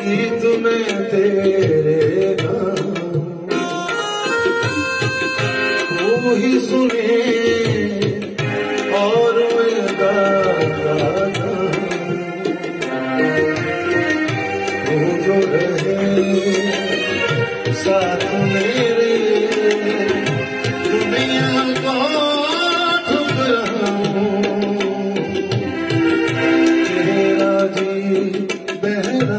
गीत में तेरे नाम तू ही सुने और मैं गाता तू जो रहे साथ मेरे दुनिया को ठुकराऊं तेरा जी बहरा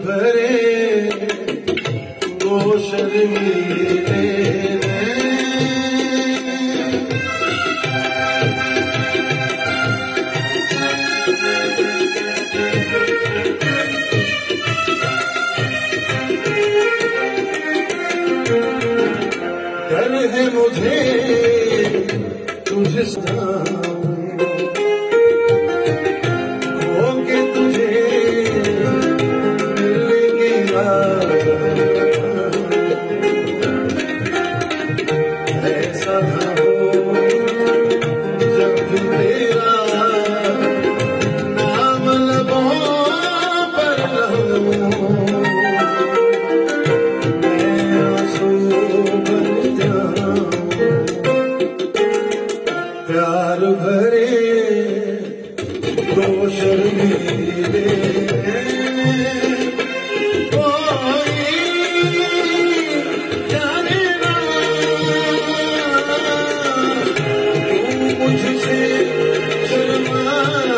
भरे दो शर्मीले डर है मुझे तुझसे होके तुझे ऐसा ना हो जब तेरा नाम लबों पर लहूं मैं आंसू बन जाऊं प्यार भरे दो शर्मीले मुझसे शर्माए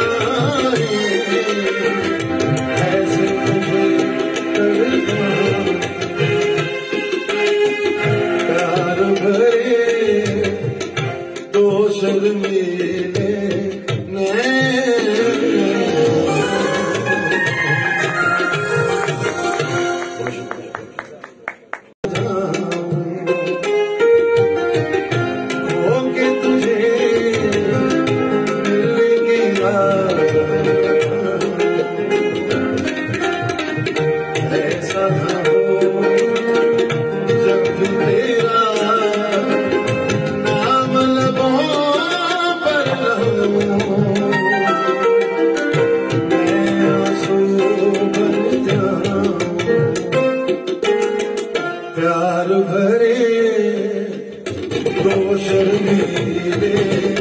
ऐसे तुझे प्यार भरे दो शर्मीले ऐसा ना हो जब तेरा नाम लबों पर लहूं मैं आंसू बन जाऊं प्यार भरे दो शर्मीले